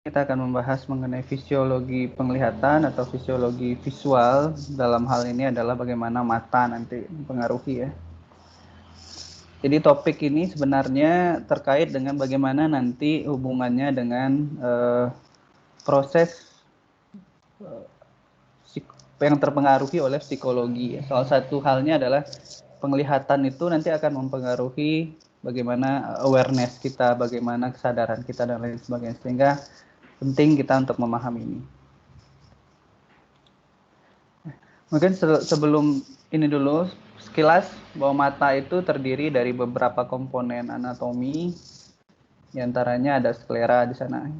Kita akan membahas mengenai fisiologi penglihatan atau fisiologi visual. Dalam hal ini adalah bagaimana mata nanti mempengaruhi ya. Jadi topik ini sebenarnya terkait dengan bagaimana nanti hubungannya dengan proses yang terpengaruhi oleh psikologi. Salah satu halnya adalah penglihatan itu nanti akan mempengaruhi bagaimana awareness kita, bagaimana kesadaran kita dan lain sebagainya. Sehingga penting kita untuk memahami ini. Mungkin sebelum ini dulu sekilas bahwa mata itu terdiri dari beberapa komponen anatomi. Di antaranya ada sklera di sana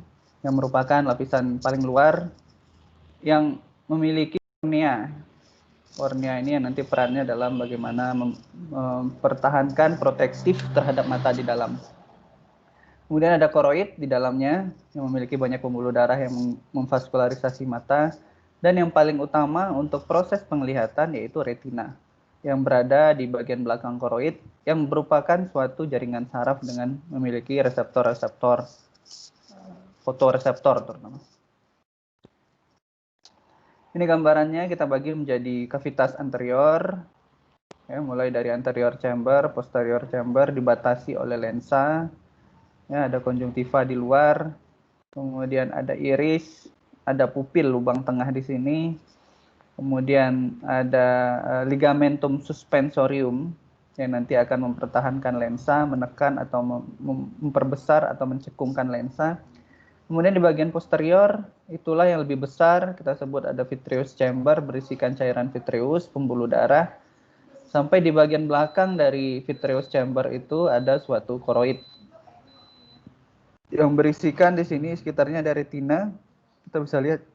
yang merupakan lapisan paling luar yang memiliki kornea. Kornea ini yang nanti perannya dalam bagaimana mempertahankan protektif terhadap mata di dalam. Kemudian ada koroid di dalamnya yang memiliki banyak pembuluh darah yang memvaskularisasi mata. Dan yang paling utama untuk proses penglihatan yaitu retina yang berada di bagian belakang koroid yang merupakan suatu jaringan saraf dengan memiliki reseptor-reseptor, fotoreseptor terutama. Ini gambarannya kita bagi menjadi kavitas anterior, ya, mulai dari anterior chamber, posterior chamber dibatasi oleh lensa. Ya, ada konjungtiva di luar, kemudian ada iris, ada pupil lubang tengah di sini, kemudian ada ligamentum suspensorium yang nanti akan mempertahankan lensa, menekan atau memperbesar atau mencekungkan lensa. Kemudian di bagian posterior itulah yang lebih besar, kita sebut ada vitreous chamber berisikan cairan vitreous, pembuluh darah. Sampai di bagian belakang dari vitreous chamber itu ada suatu koroid yang berisikan di sini sekitarnya ada retina, kita bisa lihat.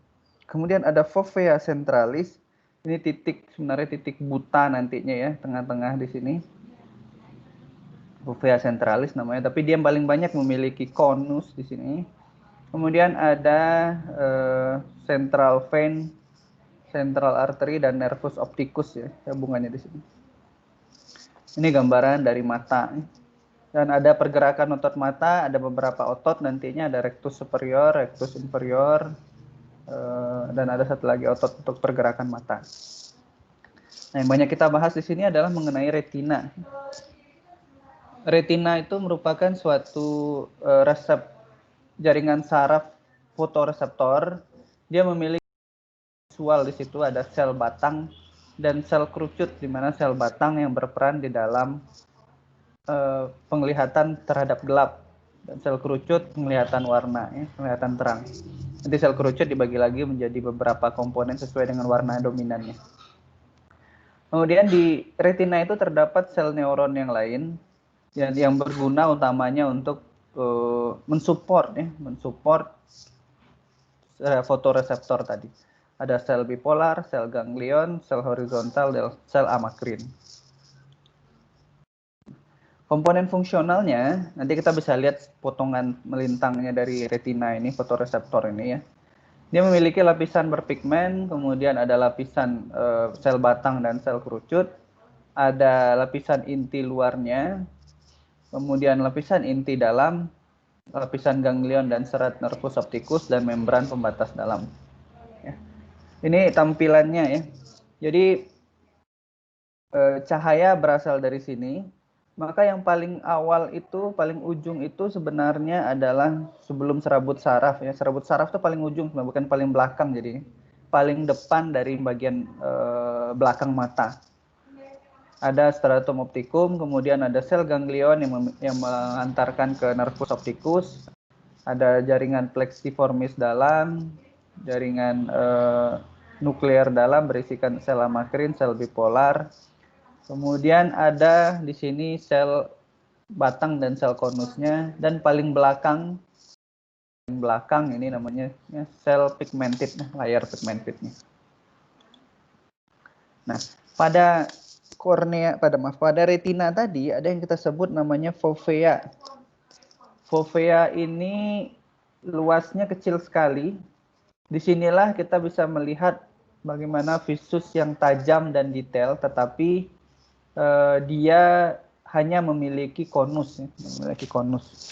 Kemudian ada fovea centralis, ini titik sebenarnya titik buta nantinya ya, tengah-tengah di sini. Fovea centralis namanya, tapi dia paling banyak memiliki konus di sini. Kemudian ada central vein, central artery dan nervus opticus ya, hubungannya di sini. Ini gambaran dari mata. Dan ada pergerakan otot mata, ada beberapa otot nantinya, ada rectus superior, rectus inferior, dan ada satu lagi otot untuk pergerakan mata. Nah, yang banyak kita bahas di sini adalah mengenai retina. Retina itu merupakan suatu jaringan saraf fotoreseptor. Dia memiliki visual di situ, ada sel batang dan sel kerucut, di mana sel batang yang berperan di dalam penglihatan terhadap gelap, dan sel kerucut penglihatan warna, ya, penglihatan terang. Nanti sel kerucut dibagi lagi menjadi beberapa komponen sesuai dengan warna dominannya. Kemudian di retina itu terdapat sel neuron yang lain yang berguna utamanya untuk mensupport fotoreseptor tadi. Ada sel bipolar, sel ganglion, sel horizontal, dan sel amakrin. Komponen fungsionalnya, nanti kita bisa lihat potongan melintangnya dari retina ini, fotoreseptor ini ya. Dia memiliki lapisan berpigmen, kemudian ada lapisan sel batang dan sel kerucut, ada lapisan inti luarnya, kemudian lapisan inti dalam, lapisan ganglion dan serat nervus opticus, dan membran pembatas dalam. Ya. Ini tampilannya ya. Jadi cahaya berasal dari sini. Maka yang paling awal itu, paling ujung itu sebenarnya adalah sebelum serabut saraf ya. Serabut saraf itu paling ujung, bukan paling belakang, jadi paling depan dari bagian belakang mata. Ada stratum opticum, kemudian ada sel ganglion yang mengantarkan ke nervus opticus. Ada jaringan plexiformis dalam, jaringan nuklear dalam berisikan sel amakrin, sel bipolar. Kemudian ada di sini sel batang dan sel konusnya, dan paling belakang ini namanya ya, sel pigmented, layar pigmentednya. Nah, pada retina tadi ada yang kita sebut namanya fovea. Fovea ini luasnya kecil sekali. Disinilah kita bisa melihat bagaimana visus yang tajam dan detail, tetapi dia hanya memiliki konus, ya, memiliki konus.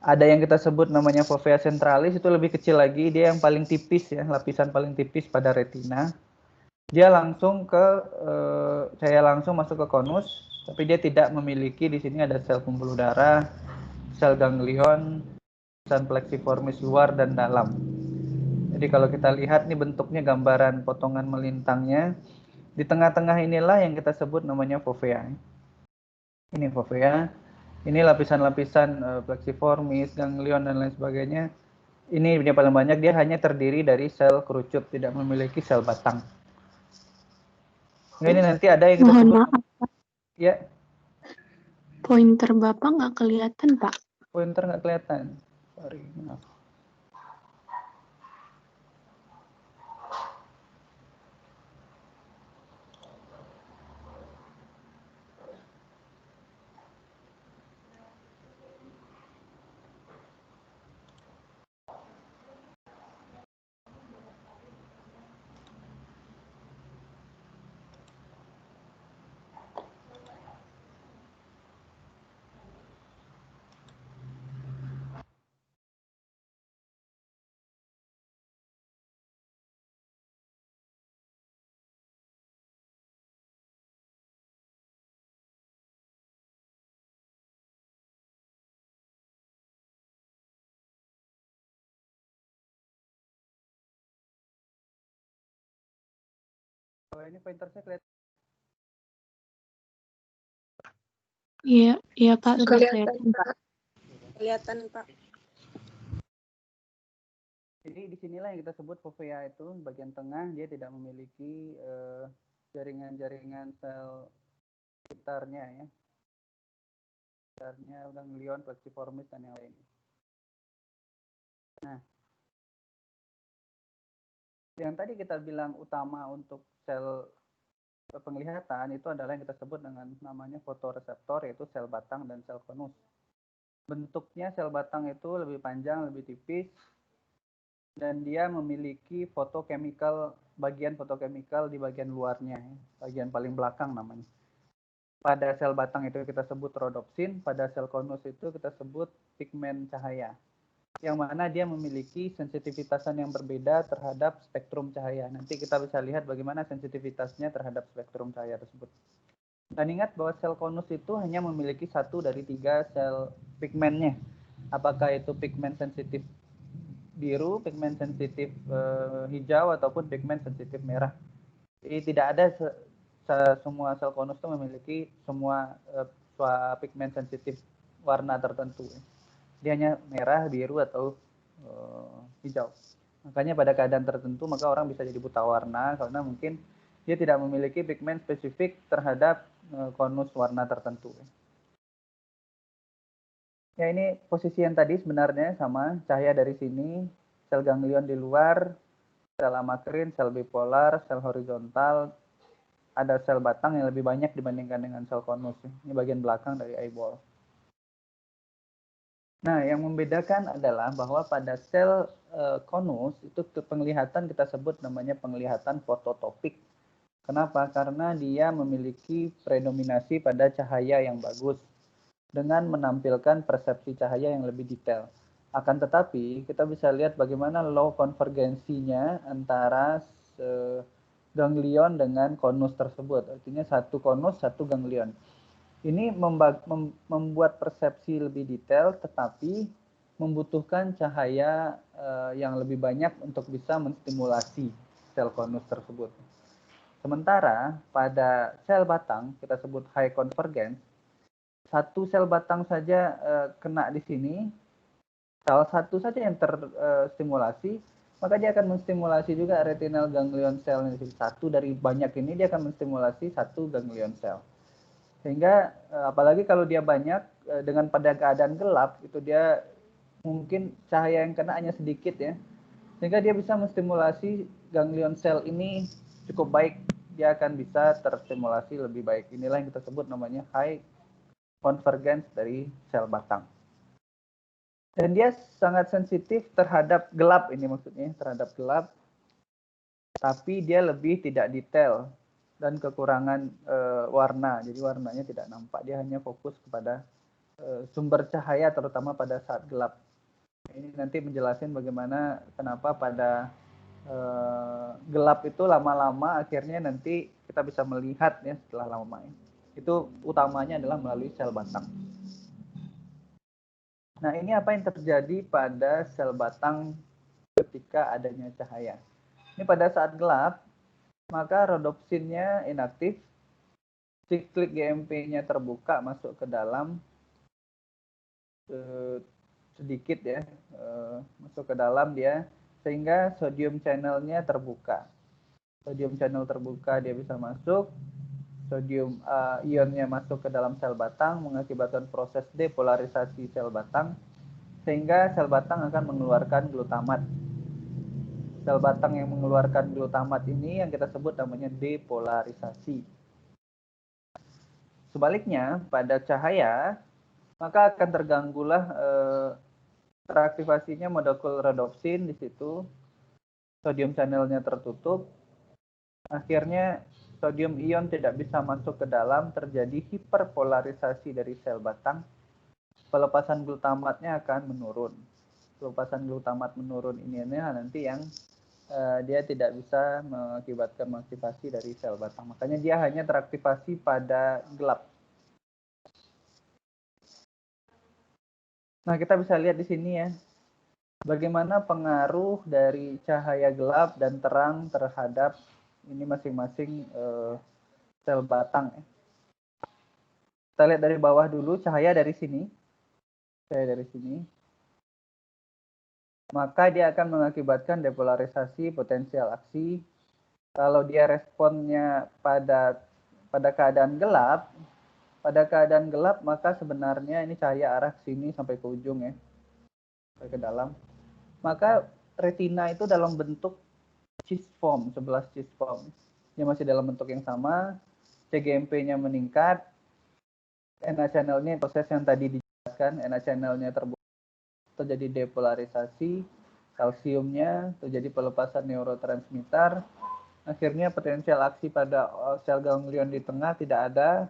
Ada yang kita sebut namanya fovea centralis, itu lebih kecil lagi, dia yang paling tipis ya, lapisan paling tipis pada retina. Dia langsung ke saya langsung masuk ke konus, tapi dia tidak memiliki, di sini ada sel pembuluh darah, sel ganglion, dan plexiformis luar dan dalam. Jadi kalau kita lihat nih bentuknya gambaran potongan melintangnya, di tengah-tengah inilah yang kita sebut namanya fovea. Ini fovea. Ini lapisan-lapisan plexiformis, ganglion dan lain sebagainya. Ini yang paling banyak, dia hanya terdiri dari sel kerucut, tidak memiliki sel batang. Nah, ini nanti ada yang kita Mohon sebut maaf, ya, pointer Bapak nggak kelihatan, Pak. pointer nggak kelihatan. Sorry, maaf. Oh, ini pointer saya kelihatan. Iya, iya Pak, sudah Kelihatan, kelihatan. Pak. Kelihatan, Pak. Jadi disinilah yang kita sebut fovea itu, bagian tengah dia tidak memiliki jaringan-jaringan sel sekitarnya ya. Sekitarnya ganglion, plexiformis dan yang lain. Nah, yang tadi kita bilang utama untuk sel penglihatan itu adalah yang kita sebut dengan namanya fotoreseptor, yaitu sel batang dan sel konus. Bentuknya sel batang itu lebih panjang, lebih tipis, dan dia memiliki bagian fotokemikal di bagian luarnya, bagian paling belakang namanya. Pada sel batang itu kita sebut rhodopsin, pada sel konus itu kita sebut pigmen cahaya, yang mana dia memiliki sensitivitasan yang berbeda terhadap spektrum cahaya. Nanti kita bisa lihat bagaimana sensitivitasnya terhadap spektrum cahaya tersebut. Dan ingat bahwa sel konus itu hanya memiliki 1 dari 3 sel pigmennya. Apakah itu pigmen sensitif biru, pigmen sensitif hijau, ataupun pigmen sensitif merah. Jadi tidak ada semua sel konus itu memiliki semua pigmen sensitif warna tertentu. Dia hanya merah, biru, atau hijau. Makanya pada keadaan tertentu maka orang bisa jadi buta warna karena mungkin dia tidak memiliki pigmen spesifik terhadap konus warna tertentu. Ya, ini posisi yang tadi sebenarnya sama, cahaya dari sini, sel ganglion di luar, sel amakrin, sel bipolar, sel horizontal, ada sel batang yang lebih banyak dibandingkan dengan sel konus. Ini bagian belakang dari eyeball. Nah, yang membedakan adalah bahwa pada sel konus itu penglihatan kita sebut namanya penglihatan fototopik. Kenapa? Karena dia memiliki predominasi pada cahaya yang bagus dengan menampilkan persepsi cahaya yang lebih detail. Akan tetapi, kita bisa lihat bagaimana low konvergensinya antara ganglion dengan konus tersebut. Artinya satu konus, satu ganglion. Ini membuat persepsi lebih detail, tetapi membutuhkan cahaya yang lebih banyak untuk bisa menstimulasi sel konus tersebut. Sementara pada sel batang, kita sebut high convergence, satu sel batang saja kena di sini, salah satu saja yang terstimulasi, maka dia akan menstimulasi juga retinal ganglion cell. Satu dari banyak ini dia akan menstimulasi satu ganglion cell. Sehingga apalagi kalau dia banyak dengan pada keadaan gelap, itu dia mungkin cahaya yang kena hanya sedikit ya. Sehingga dia bisa menstimulasi ganglion cell ini cukup baik, dia akan bisa terstimulasi lebih baik. Inilah yang kita sebut namanya high convergence dari sel batang. Dan dia sangat sensitif terhadap gelap, ini maksudnya terhadap gelap, tapi dia lebih tidak detail dan kekurangan warna, jadi warnanya tidak nampak, dia hanya fokus kepada sumber cahaya terutama pada saat gelap. Ini nanti menjelaskan bagaimana kenapa pada gelap itu lama-lama akhirnya nanti kita bisa melihat ya setelah lama. Itu utamanya adalah melalui sel batang. Nah, ini apa yang terjadi pada sel batang ketika adanya cahaya. Ini pada saat gelap, maka rodopsinnya inaktif, siklik GMP-nya terbuka masuk ke dalam sedikit ya, masuk ke dalam dia, sehingga sodium channel-nya terbuka. Sodium channel terbuka, dia bisa masuk, sodium ionnya masuk ke dalam sel batang, mengakibatkan proses depolarisasi sel batang, sehingga sel batang akan mengeluarkan glutamat. Sel batang yang mengeluarkan glutamat ini yang kita sebut namanya depolarisasi. Sebaliknya, pada cahaya, maka akan terganggulah teraktivasinya molekul rodopsin di situ, sodium channelnya tertutup, akhirnya sodium ion tidak bisa masuk ke dalam, terjadi hiperpolarisasi dari sel batang, pelepasan glutamatnya akan menurun. Pelepasan glutamat menurun ini nanti yang dia tidak bisa mengakibatkan aktivasi dari sel batang. Makanya dia hanya teraktivasi pada gelap. Nah, kita bisa lihat di sini ya, bagaimana pengaruh dari cahaya gelap dan terang terhadap ini masing-masing sel batang. Kita lihat dari bawah dulu, cahaya dari sini. Maka dia akan mengakibatkan depolarisasi potensial aksi. Kalau dia responnya pada keadaan gelap, maka sebenarnya ini cahaya arah sini sampai ke ujung ya, sampai ke dalam. Maka retina itu dalam bentuk cis form, 11 cis form. Dia masih dalam bentuk yang sama, cGMP-nya meningkat, NA channel-nya proses yang tadi dijelaskan, NA channel-nya terbuka, terjadi depolarisasi, kalsiumnya, terjadi pelepasan neurotransmitter, akhirnya potensial aksi pada sel ganglion di tengah tidak ada,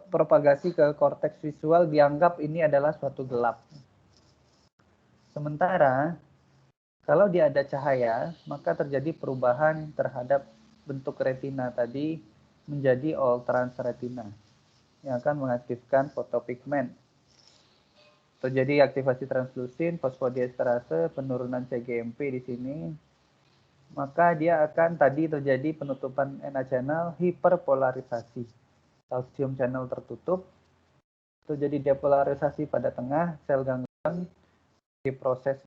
propagasi ke korteks visual, dianggap ini adalah suatu gelap. Sementara kalau dia ada cahaya, maka terjadi perubahan terhadap bentuk retina tadi menjadi all trans retina yang akan mengaktifkan fotopigmen. Terjadi aktivasi translusin, fosfodiesterase, penurunan cGMP di sini. Maka dia akan tadi terjadi penutupan NA channel, hiperpolarisasi. Kalsium channel tertutup, terjadi depolarisasi pada tengah, sel ganglion diproses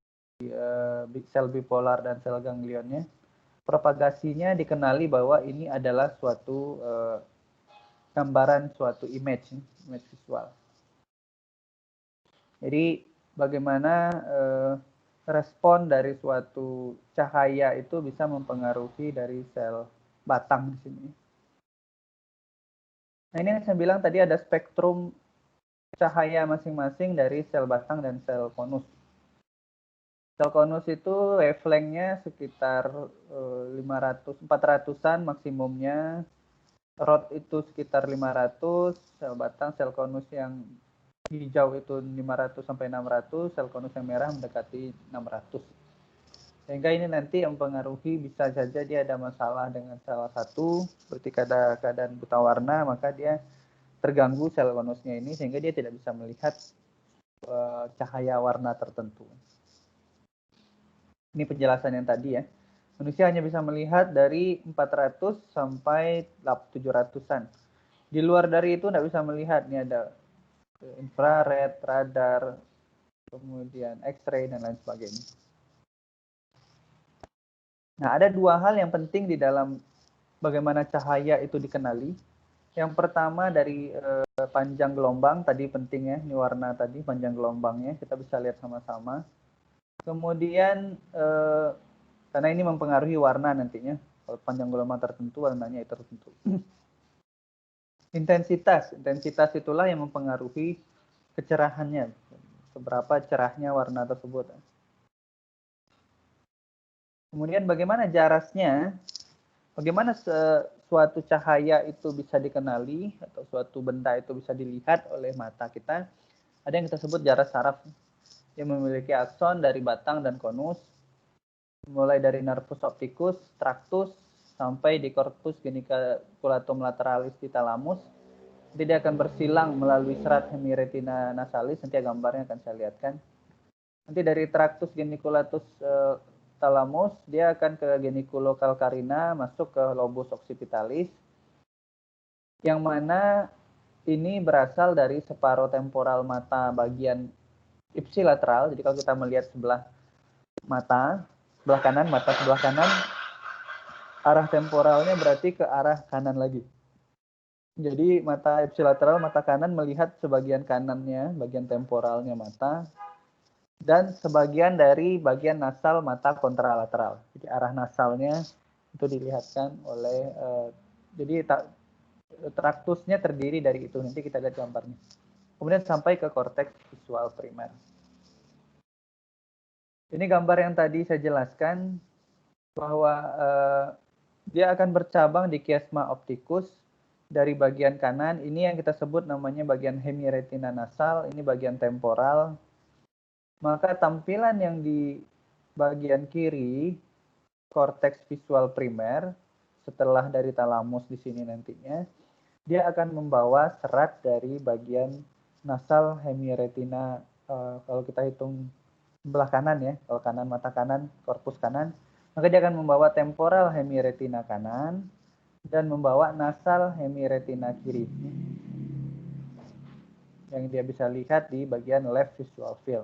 sel bipolar dan sel ganglionnya. Propagasinya dikenali bahwa ini adalah suatu gambaran, suatu image visual. Jadi bagaimana respon dari suatu cahaya itu bisa mempengaruhi dari sel batang di sini. Nah, ini yang saya bilang tadi ada spektrum cahaya masing-masing dari sel batang dan sel konus. Sel konus itu wavelength-nya sekitar 400-an maksimumnya. Rod itu sekitar 500, sel batang, sel konus yang hijau itu 500 sampai 600, sel konus yang merah mendekati 600. Sehingga ini nanti yang mempengaruhi, bisa saja dia ada masalah dengan salah satu, seperti keadaan buta warna, maka dia terganggu sel konusnya ini sehingga dia tidak bisa melihat cahaya warna tertentu. Ini penjelasan yang tadi ya. Manusia hanya bisa melihat dari 400 sampai 700-an. Di luar dari itu tidak bisa melihat. Ini ada infrared, radar, kemudian X-ray, dan lain sebagainya. Nah, ada dua hal yang penting di dalam bagaimana cahaya itu dikenali. Yang pertama dari panjang gelombang, tadi penting ya, ini warna tadi, panjang gelombangnya, kita bisa lihat sama-sama. Kemudian, karena ini mempengaruhi warna nantinya, kalau panjang gelombang tertentu, warnanya itu tertentu. Intensitas itulah yang mempengaruhi kecerahannya, seberapa cerahnya warna tersebut. Kemudian bagaimana jarasnya, bagaimana suatu cahaya itu bisa dikenali atau suatu benda itu bisa dilihat oleh mata kita, ada yang kita sebut jarak saraf yang memiliki akson dari batang dan konus, mulai dari nervus opticus, tractus, sampai di corpus geniculatum lateralis di thalamus. Jadi dia akan bersilang melalui serat hemiretina nasalis, nanti gambarnya akan saya lihatkan. Nanti dari tractus geniculatus thalamus, dia akan ke geniculocalcarina, masuk ke lobus occipitalis, yang mana ini berasal dari separotemporal mata bagian ipsilateral. Jadi kalau kita melihat sebelah mata, sebelah kanan, mata sebelah kanan, arah temporalnya berarti ke arah kanan lagi. Jadi mata ipsilateral, mata kanan melihat sebagian kanannya, bagian temporalnya mata, dan sebagian dari bagian nasal mata kontralateral. Jadi arah nasalnya itu dilihatkan oleh, jadi traktusnya terdiri dari itu. Nanti kita lihat gambarnya. Kemudian sampai ke korteks visual primer. Ini gambar yang tadi saya jelaskan bahwa dia akan bercabang di kiasma opticus dari bagian kanan. Ini yang kita sebut namanya bagian hemiretina nasal, ini bagian temporal. Maka tampilan yang di bagian kiri, korteks visual primer, setelah dari talamus di sini nantinya, dia akan membawa serat dari bagian nasal hemiretina, kalau kita hitung sebelah kanan ya, kalau kanan mata kanan, korpus kanan, maka dia akan membawa temporal hemiretina kanan dan membawa nasal hemiretina kiri. Yang dia bisa lihat di bagian left visual field.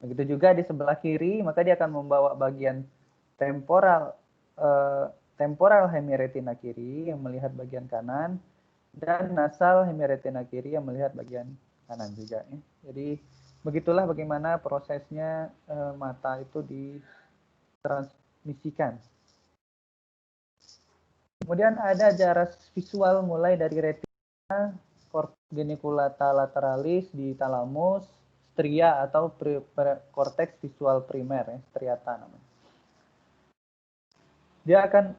Begitu juga di sebelah kiri, maka dia akan membawa bagian temporal hemiretina kiri yang melihat bagian kanan, dan nasal hemiretina kiri yang melihat bagian kanan juga. Ya. Jadi begitulah bagaimana prosesnya mata itu ditransmisikan. Kemudian ada jarak visual mulai dari retina, corpus geniculata lateralis di thalamus, stria atau korteks visual primer, ya, striata namanya. Dia akan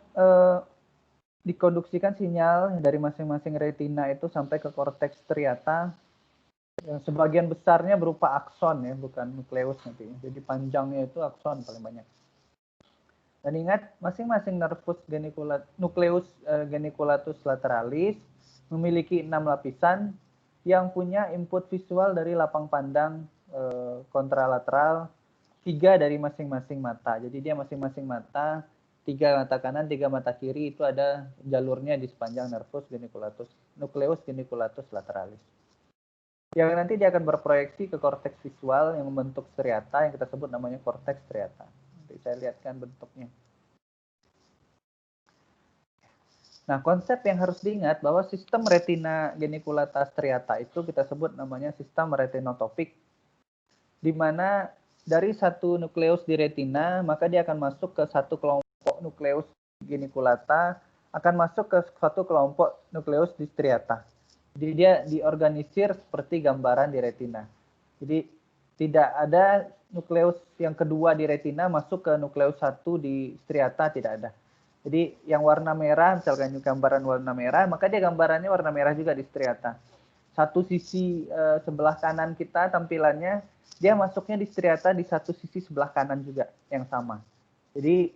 dikonduksikan sinyal dari masing-masing retina itu sampai ke korteks striata, yang sebagian besarnya berupa akson ya, bukan nukleus nanti. Jadi panjangnya itu akson paling banyak. Dan ingat, masing-masing nervus nukleus geniculatus lateralis memiliki 6 lapisan yang punya input visual dari lapang pandang kontralateral, 3 dari masing-masing mata. Jadi dia masing-masing mata, 3 mata kanan, 3 mata kiri, itu ada jalurnya di sepanjang nervus nukleus geniculatus lateralis. Yang nanti dia akan berproyeksi ke korteks visual yang membentuk striata, yang kita sebut namanya korteks striata. Nanti saya lihatkan bentuknya. Nah, konsep yang harus diingat bahwa sistem retina geniculata striata itu kita sebut namanya sistem retinotopik, di mana dari satu nukleus di retina, maka dia akan masuk ke satu kelompok nukleus geniculata, akan masuk ke satu kelompok nukleus di striata. Jadi dia diorganisir seperti gambaran di retina. Jadi tidak ada nukleus yang kedua di retina masuk ke nukleus satu di striata, tidak ada. Jadi yang warna merah, misalkan gambaran warna merah, maka dia gambarannya warna merah juga di striata. Satu sisi sebelah kanan kita tampilannya, dia masuknya di striata di satu sisi sebelah kanan juga yang sama. Jadi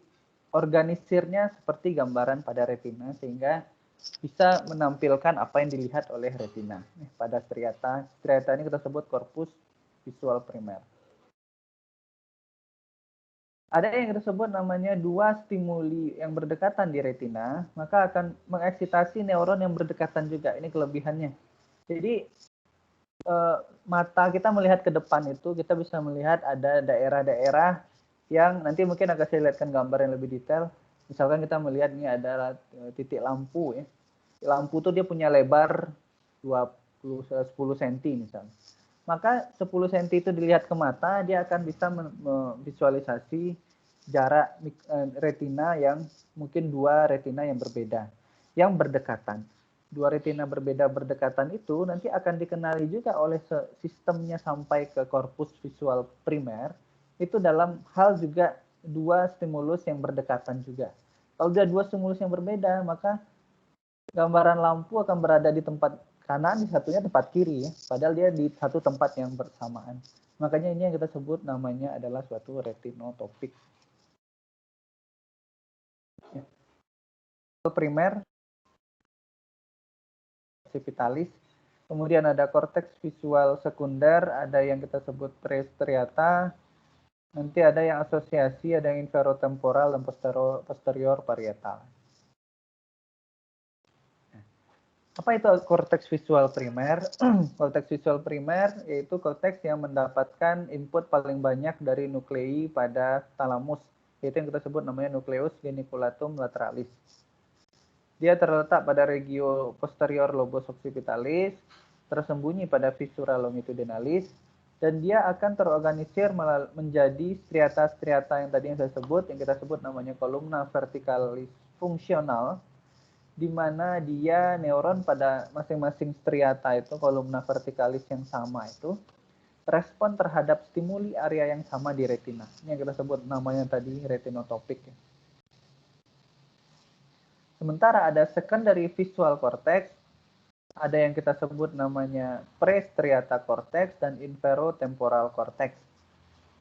organisirnya seperti gambaran pada retina, sehingga bisa menampilkan apa yang dilihat oleh retina. Pada striata, striata ini kita sebut korpus visual primer. Ada yang disebut namanya dua stimuli yang berdekatan di retina, maka akan mengeksitasi neuron yang berdekatan juga. Ini kelebihannya. Jadi mata kita melihat ke depan itu, kita bisa melihat ada daerah-daerah yang nanti mungkin akan saya lihatkan gambar yang lebih detail. Misalkan kita melihat ini adalah titik lampu ya. Lampu itu dia punya lebar 10 cm misalnya. Maka 10 cm itu dilihat ke mata, dia akan bisa memvisualisasi jarak retina yang mungkin 2 retina yang berbeda, yang berdekatan. 2 retina berbeda berdekatan itu nanti akan dikenali juga oleh sistemnya sampai ke korpus visual primer, itu dalam hal juga 2 stimulus yang berdekatan juga. Kalau dia dua stimulus yang berbeda, maka gambaran lampu akan berada di tempat kanan, di satunya tempat kiri ya. Padahal dia di satu tempat yang bersamaan. Makanya ini yang kita sebut namanya adalah suatu retinotopik. Ya. Primer, occipitalis. Kemudian ada korteks visual sekunder, ada yang kita sebut prestriata. Nanti ada yang asosiasi, ada yang inferotemporal dan posterior parietal. Apa itu korteks visual primer? Korteks visual primer yaitu korteks yang mendapatkan input paling banyak dari nuklei pada talamus, yaitu yang kita sebut namanya nucleus geniculatum lateralis. Dia terletak pada regio posterior lobus occipitalis, tersembunyi pada fissura longitudinalis, dan dia akan terorganisir menjadi striata-striata yang tadi yang saya sebut, yang kita sebut namanya kolumna vertikalis fungsional, di mana dia neuron pada masing-masing striata itu, kolumna vertikalis yang sama itu, respon terhadap stimuli area yang sama di retina. Ini yang kita sebut namanya tadi retinotopik. Sementara ada secondary visual cortex, ada yang kita sebut namanya prestriata cortex dan inferotemporal cortex.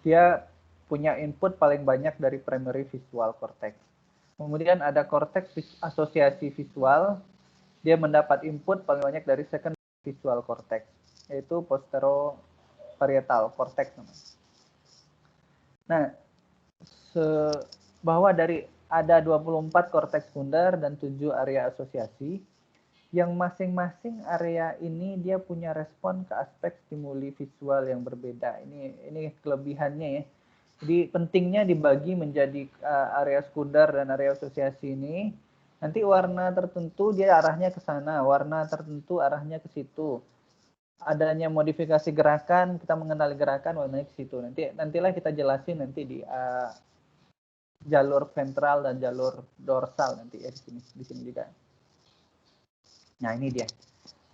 Dia punya input paling banyak dari primary visual cortex. Kemudian ada korteks asosiasi visual, dia mendapat input paling banyak dari secondary visual cortex, yaitu posteroparietal cortex. Nah, bahwa dari ada 24 korteks sekunder dan 7 area asosiasi, yang masing-masing area ini dia punya respon ke aspek stimuli visual yang berbeda. Ini kelebihannya ya. Jadi pentingnya dibagi menjadi area sekunder dan area asosiasi ini. Nanti warna tertentu dia arahnya ke sana, warna tertentu arahnya ke situ. Adanya modifikasi gerakan, kita mengenali gerakan warnanya ke situ. Nantilah kita jelasin nanti di jalur ventral dan jalur dorsal nanti ya di sini juga. Nah ini dia.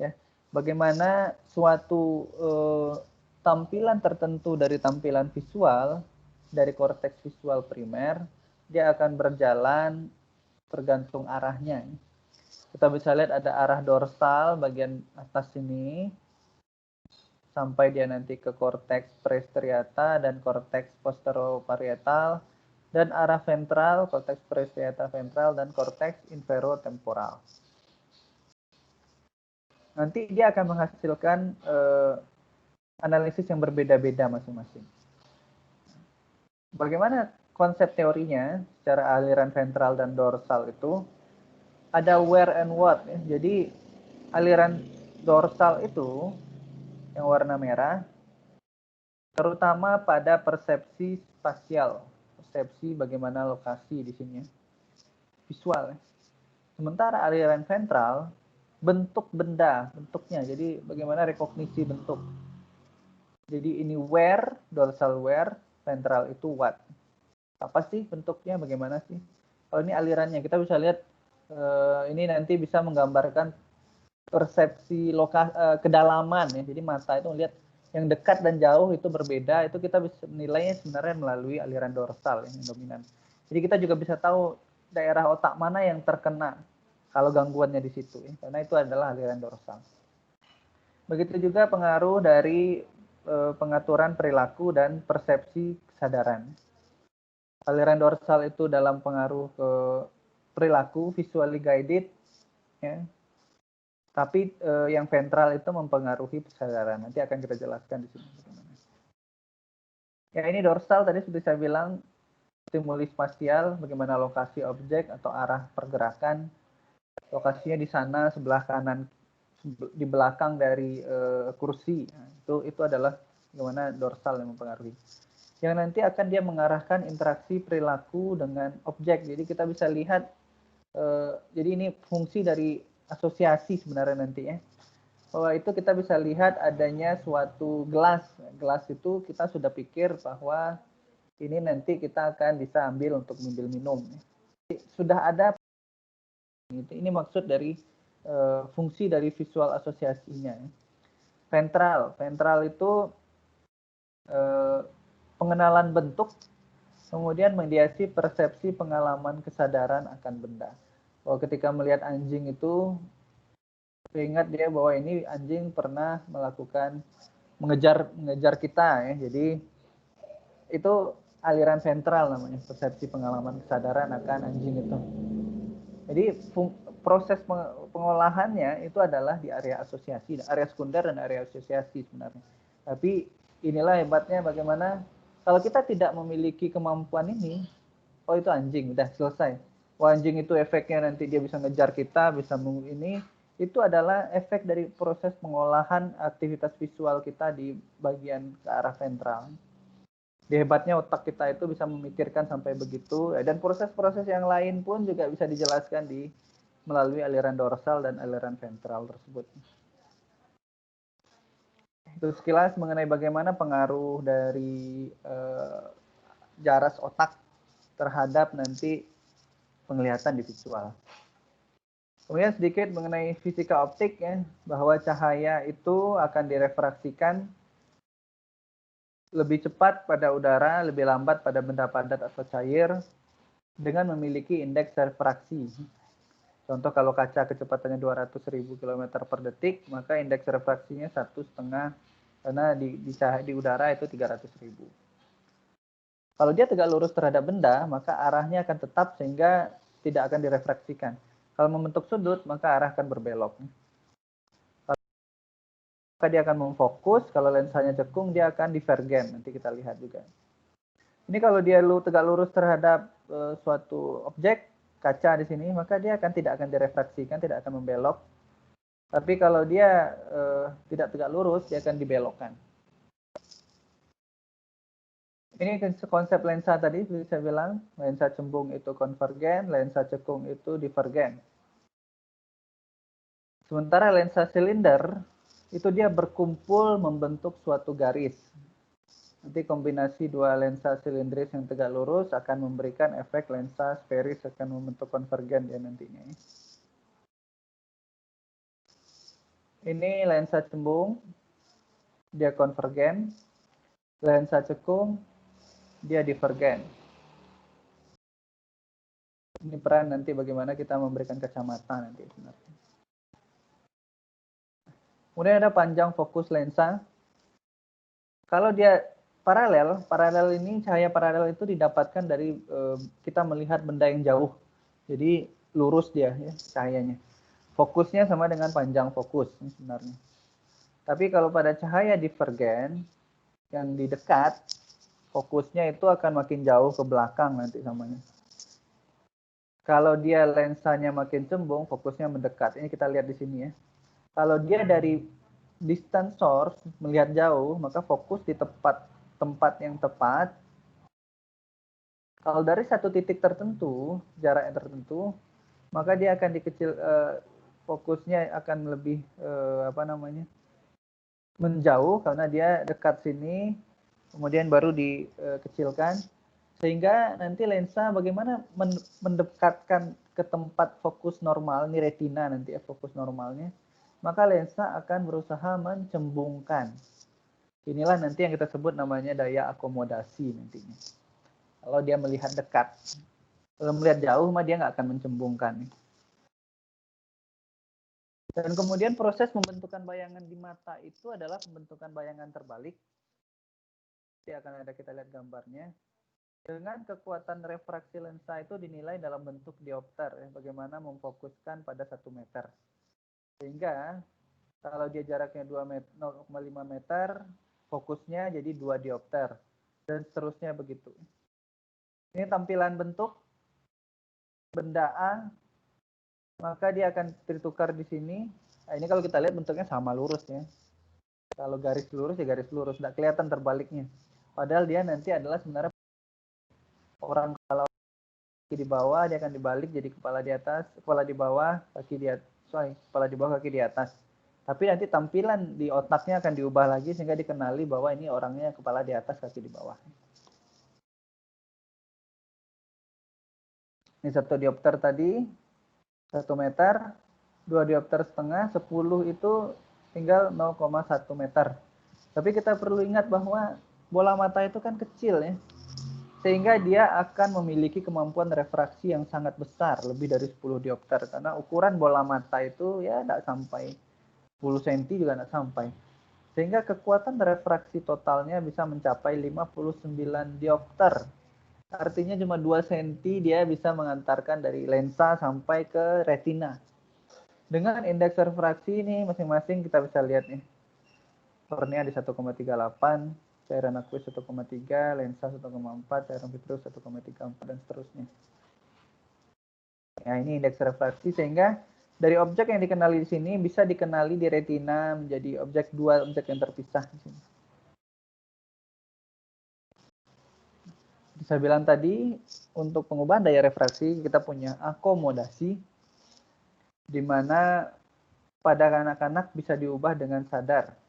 Ya, bagaimana suatu tampilan tertentu dari tampilan visual dari korteks visual primer, dia akan berjalan tergantung arahnya. Kita bisa lihat ada arah dorsal bagian atas sini, sampai dia nanti ke korteks prestriata dan korteks posteroparietal, dan arah ventral, korteks prestriata ventral, dan korteks inferotemporal. Nanti dia akan menghasilkan analisis yang berbeda-beda masing-masing. Bagaimana konsep teorinya secara aliran ventral dan dorsal itu? Ada where and what. Ya. Jadi aliran dorsal itu yang warna merah terutama pada persepsi spasial, persepsi bagaimana lokasi di sini, visual. Ya. Sementara aliran ventral bentuk benda, bentuknya. Jadi bagaimana rekognisi bentuk. Jadi ini where, dorsal where, ventral itu what. Apa sih bentuknya, bagaimana sih? Kalau ini alirannya, kita bisa lihat ini nanti bisa menggambarkan persepsi kedalaman ya. Jadi mata itu melihat yang dekat dan jauh itu berbeda, itu kita bisa menilainya sebenarnya melalui aliran dorsal yang dominan. Jadi kita juga bisa tahu daerah otak mana yang terkena kalau gangguannya di situ ya, karena itu adalah aliran dorsal. Begitu juga pengaruh dari pengaturan perilaku dan persepsi kesadaran. Aliran dorsal itu dalam pengaruh ke perilaku, visually guided, ya. Tapi yang ventral itu mempengaruhi kesadaran. Nanti akan kita jelaskan di sini. Ya ini dorsal tadi sudah saya bilang stimuli spasial, bagaimana lokasi objek atau arah pergerakan. Lokasinya di sana sebelah kanan, di belakang dari kursi. Nah, itu adalah bagaimana dorsal yang mempengaruhi. Yang nanti akan dia mengarahkan interaksi perilaku dengan objek. Jadi kita bisa lihat, jadi ini fungsi dari asosiasi sebenarnya nanti ya. Bahwa itu kita bisa lihat adanya suatu gelas. Gelas itu kita sudah pikir bahwa ini nanti kita akan bisa ambil untuk mengambil minum. Sudah ada, ini maksud dari fungsi dari visual asosiasinya. Ventral itu pengenalan bentuk Kemudian mediasi persepsi pengalaman kesadaran akan benda. Bahwa ketika melihat anjing itu, ingat dia bahwa ini anjing pernah melakukan mengejar kita ya. Jadi itu aliran ventral namanya, persepsi pengalaman kesadaran akan anjing itu. Jadi proses pengolahannya itu adalah di area asosiasi, area sekunder dan area asosiasi sebenarnya. Tapi inilah hebatnya bagaimana kalau kita tidak memiliki kemampuan ini, oh itu anjing, udah selesai. Oh, anjing itu efeknya nanti dia bisa ngejar kita, bisa ini, itu adalah efek dari proses pengolahan aktivitas visual kita di bagian ke arah ventral. Di hebatnya otak kita itu bisa memikirkan sampai begitu, dan proses-proses yang lain pun juga bisa dijelaskan melalui aliran dorsal dan aliran ventral tersebut. Itu sekilas mengenai bagaimana pengaruh dari jaras otak terhadap nanti penglihatan di visual. Kemudian sedikit mengenai fisika optik ya, bahwa cahaya itu akan direfraksikan lebih cepat pada udara, lebih lambat pada benda padat atau cair dengan memiliki indeks refraksi. Contoh kalau kaca kecepatannya 200.000 km per detik, maka indeks refraksinya 1,5, karena di udara itu 300.000. Kalau dia tegak lurus terhadap benda, maka arahnya akan tetap sehingga tidak akan direfraksikan. Kalau membentuk sudut, maka arah akan berbelok. Maka dia akan memfokus, kalau lensanya cekung, dia akan divergen. Nanti kita lihat juga. Ini kalau dia tegak lurus terhadap suatu objek, kaca di sini, maka dia tidak akan direfraksikan, tidak akan membelok. Tapi kalau dia tidak tegak lurus, dia akan dibelokkan. Ini konsep lensa tadi, seperti saya bilang, lensa cembung itu konvergen, lensa cekung itu divergen. Sementara lensa silinder, itu dia berkumpul membentuk suatu garis. Nanti kombinasi dua lensa silindris yang tegak lurus akan memberikan efek lensa sferis akan membentuk konvergen ya nantinya. Ini lensa cembung, dia konvergen. Lensa cekung, dia divergen. Ini peran nanti bagaimana kita memberikan kacamata nanti sebenarnya. Kemudian ada panjang fokus lensa. Kalau dia paralel ini cahaya paralel itu didapatkan dari kita melihat benda yang jauh. Jadi lurus dia ya cahayanya. Fokusnya sama dengan panjang fokus sebenarnya. Tapi kalau pada cahaya divergen yang di dekat, fokusnya itu akan makin jauh ke belakang nanti samanya. Kalau dia lensanya makin cembung, fokusnya mendekat. Ini kita lihat di sini ya. Kalau dia dari distance source, melihat jauh, maka fokus di tempat yang tepat. Kalau dari satu titik tertentu, jarak yang tertentu, maka dia akan fokusnya akan lebih menjauh karena dia dekat sini, kemudian baru dikecilkan, sehingga nanti lensa bagaimana mendekatkan ke tempat fokus normal, ini retina nanti ya fokus normalnya, maka lensa akan berusaha mencembungkan. Inilah nanti yang kita sebut namanya daya akomodasi nantinya. Kalau dia melihat dekat, kalau melihat jauh mah dia nggak akan mencembungkan. Dan kemudian proses pembentukan bayangan di mata itu adalah pembentukan bayangan terbalik. Nanti akan ada kita lihat gambarnya. Dengan kekuatan refraksi lensa itu dinilai dalam bentuk diopter, ya, bagaimana memfokuskan pada 1 meter. Sehingga kalau dia jaraknya 0,5 meter, fokusnya jadi 2 diopter. Dan seterusnya begitu. Ini tampilan bentuk benda A, maka dia akan tertukar di sini. Nah, ini kalau kita lihat bentuknya sama lurus ya. Kalau garis lurus ya garis lurus, tidak kelihatan terbaliknya. Padahal dia nanti adalah sebenarnya orang kalau kaki di bawah dia akan dibalik jadi kepala di atas, kepala di bawah, kaki di atas, kepala di bawah, kaki di atas. Tapi nanti tampilan di otaknya akan diubah lagi sehingga dikenali bahwa ini orangnya kepala di atas, kaki di bawah. Ini 1 diopter tadi, 1 meter, 2 diopter setengah, 10 itu tinggal 0,1 meter. Tapi kita perlu ingat bahwa bola mata itu kan kecil ya. sehingga dia akan memiliki kemampuan refraksi yang sangat besar, lebih dari 10 diopter, karena ukuran bola mata itu ya tidak sampai 10 cm juga tidak sampai. Sehingga kekuatan refraksi totalnya bisa mencapai 59 diopter. Artinya cuma 2 cm dia bisa mengantarkan dari lensa sampai ke retina. Dengan indeks refraksi ini masing-masing kita bisa lihat nih. Kornea di 1,38, cairan aqueous 1,3, lensa 1,4, cairan vitreous 1,34 dan seterusnya. Nah, ini indeks refraksi, sehingga dari objek yang dikenali di sini bisa dikenali di retina menjadi dua objek yang terpisah di sini. Saya bilang tadi, untuk pengubahan daya refraksi kita punya akomodasi, di mana pada anak-anak bisa diubah dengan sadar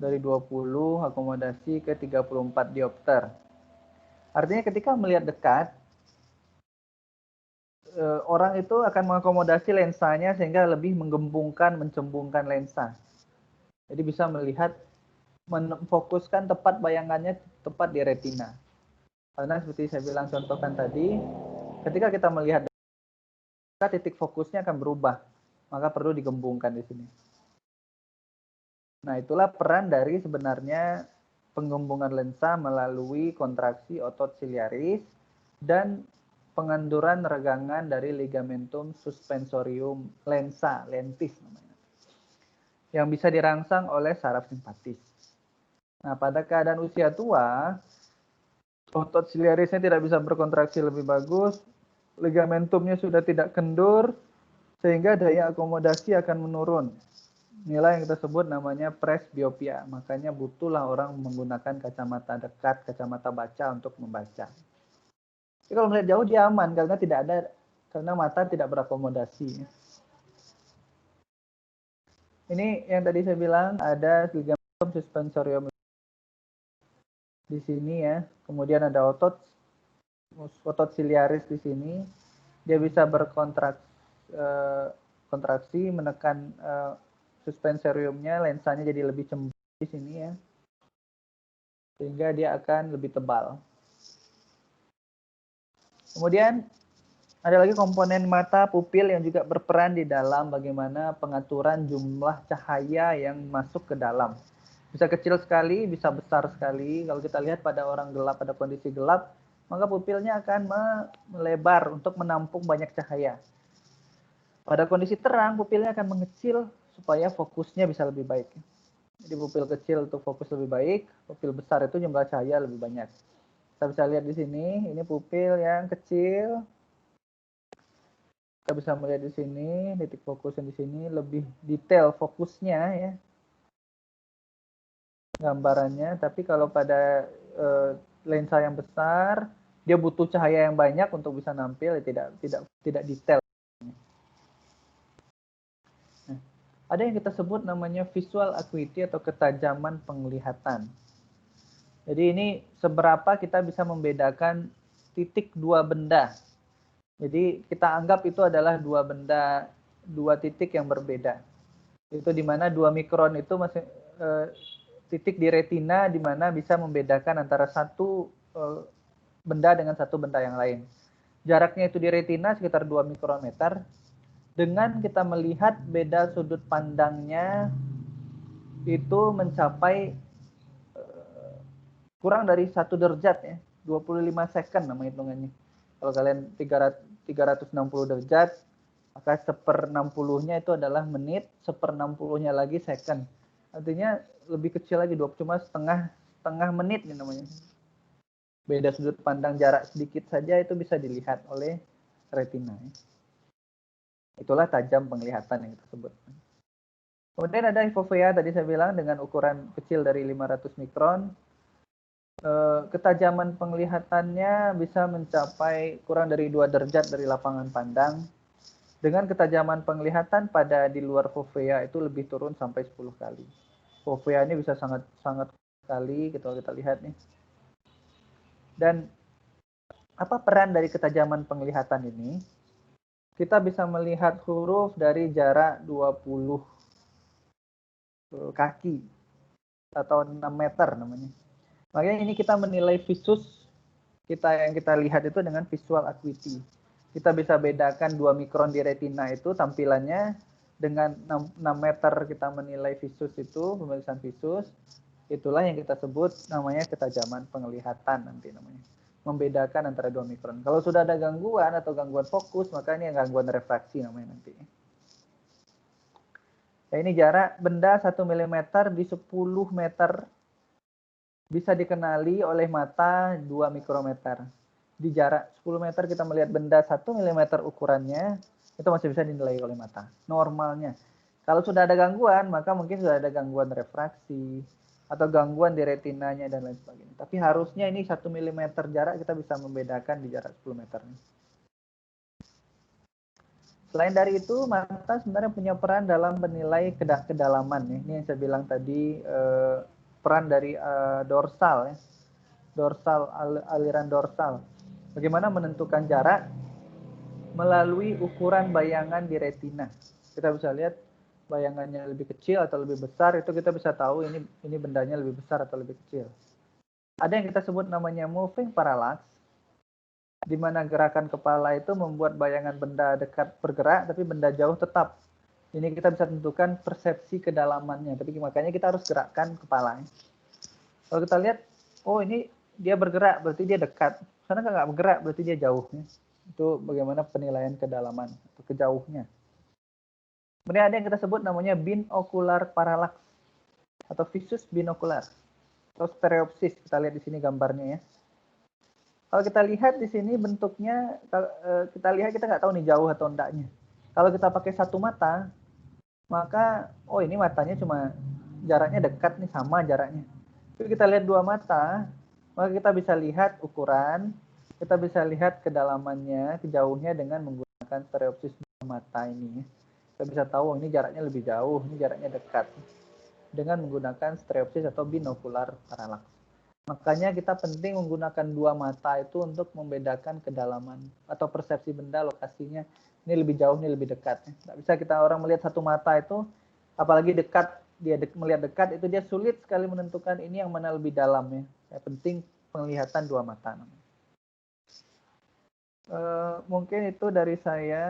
dari 20 akomodasi ke 34 diopter. Artinya ketika melihat dekat, orang itu akan mengakomodasi lensanya sehingga lebih menggembungkan, mencembungkan lensa. Jadi bisa melihat, memfokuskan tepat bayangannya tepat di retina. Karena seperti saya bilang contohkan tadi, ketika kita melihat dekat, titik fokusnya akan berubah, maka perlu digembungkan di sini. Nah, itulah peran dari sebenarnya penggembungan lensa melalui kontraksi otot siliaris dan pengenduran regangan dari ligamentum suspensorium lensa, lentis namanya, yang bisa dirangsang oleh saraf simpatis. Nah, pada keadaan usia tua, otot siliarisnya tidak bisa berkontraksi lebih bagus, ligamentumnya sudah tidak kendur, sehingga daya akomodasi akan menurun. Inilah yang kita sebut namanya presbiopia. Makanya butuhlah orang menggunakan kacamata dekat, kacamata baca untuk membaca. Jadi kalau melihat jauh dia aman karena mata tidak berakomodasi. Ini yang tadi saya bilang ada ligamentum suspensorium di sini ya. Kemudian ada otot siliaris di sini. Dia bisa berkontraksi, menekan suspensoriumnya, lensanya jadi lebih cembung di sini ya, sehingga dia akan lebih tebal. Kemudian ada lagi komponen mata, pupil, yang juga berperan di dalam bagaimana pengaturan jumlah cahaya yang masuk ke dalam. Bisa kecil sekali, bisa besar sekali. Kalau kita lihat pada orang gelap, pada kondisi gelap, maka pupilnya akan melebar untuk menampung banyak cahaya. Pada kondisi terang, pupilnya akan mengecil supaya fokusnya bisa lebih baik. Jadi pupil kecil untuk fokus lebih baik, pupil besar itu jumlah cahaya lebih banyak. Kita bisa lihat di sini, ini pupil yang kecil. Kita bisa melihat di sini, titik fokusnya di sini lebih detail fokusnya ya, gambarannya. Tapi kalau pada lensa yang besar, dia butuh cahaya yang banyak untuk bisa nampil, tidak detail. Ada yang kita sebut namanya visual acuity atau ketajaman penglihatan. Jadi ini seberapa kita bisa membedakan titik dua benda. Jadi kita anggap itu adalah dua titik yang berbeda. Itu di mana 2 mikron itu masih titik di retina di mana bisa membedakan antara satu benda dengan satu benda yang lain. Jaraknya itu di retina sekitar 2 mikrometer. Dengan kita melihat beda sudut pandangnya itu mencapai kurang dari 1 derajat ya, 25 second nama hitungannya. Kalau kalian 360 derajat, maka 1/60-nya itu adalah menit, 1/60-nya lagi second. Artinya lebih kecil lagi, cuma setengah menit nih namanya. Beda sudut pandang jarak sedikit saja itu bisa dilihat oleh retina. Itulah tajam penglihatan yang kita sebut. Kemudian ada fovea tadi saya bilang dengan ukuran kecil dari 500 mikron. Ketajaman penglihatannya bisa mencapai kurang dari 2 derajat dari lapangan pandang. Dengan ketajaman penglihatan pada di luar fovea itu lebih turun sampai 10 kali. Fovea ini bisa sangat sekali kalau kita lihat nih. Dan apa peran dari ketajaman penglihatan ini? Kita bisa melihat huruf dari jarak 20 kaki atau 6 meter namanya. Makanya ini kita menilai visus yang kita lihat itu dengan visual acuity. Kita bisa bedakan 2 mikron di retina itu tampilannya dengan 6 meter kita menilai visus itu, pemeriksaan visus. Itulah yang kita sebut namanya ketajaman penglihatan nanti namanya. Membedakan antara 2 mikron. Kalau sudah ada gangguan atau gangguan fokus, maka ini gangguan refraksi namanya nanti. Ya, ini jarak benda 1 mm di 10 meter bisa dikenali oleh mata 2 mikrometer. Di jarak 10 meter kita melihat benda 1 mm ukurannya, itu masih bisa dinilai oleh mata. Normalnya. Kalau sudah ada gangguan, maka mungkin sudah ada gangguan refraksi, atau gangguan di retinanya, dan lain sebagainya. Tapi harusnya ini 1 mm jarak kita bisa membedakan di jarak 10 meter. Selain dari itu, mata sebenarnya punya peran dalam menilai kedalaman. Ya. Ini yang saya bilang tadi, peran dari dorsal. Ya. Aliran dorsal. Bagaimana menentukan jarak melalui ukuran bayangan di retina. Kita bisa lihat bayangannya lebih kecil atau lebih besar, itu kita bisa tahu ini bendanya lebih besar atau lebih kecil. Ada yang kita sebut namanya moving parallax, di mana gerakan kepala itu membuat bayangan benda dekat bergerak, tapi benda jauh tetap. Ini kita bisa tentukan persepsi kedalamannya, tapi makanya kita harus gerakkan kepalanya. Kalau kita lihat, oh ini dia bergerak, berarti dia dekat. Karena nggak bergerak, berarti dia jauh. Itu bagaimana penilaian kedalaman atau kejauhnya. Kemudian ada yang kita sebut namanya binocular parallax atau visus binokular atau stereopsis. Kita lihat di sini gambarnya ya. Kalau kita lihat di sini bentuknya, kita lihat kita nggak tahu nih jauh atau enggaknya. Kalau kita pakai satu mata, maka oh ini matanya cuma jaraknya dekat nih, sama jaraknya. Tapi kita lihat dua mata, maka kita bisa lihat ukuran, kita bisa lihat kedalamannya, kejauhnya dengan menggunakan stereopsis mata ini. Kita bisa tahu ini jaraknya lebih jauh, ini jaraknya dekat. Dengan menggunakan stereopsis atau binocular parallax. Makanya kita penting menggunakan dua mata itu untuk membedakan kedalaman atau persepsi benda lokasinya. Ini lebih jauh, ini lebih dekat. Tidak bisa kita orang melihat satu mata itu, apalagi dekat, dia melihat dekat itu dia sulit sekali menentukan ini yang mana lebih dalam ya. Yang penting penglihatan dua mata. Mungkin itu dari saya.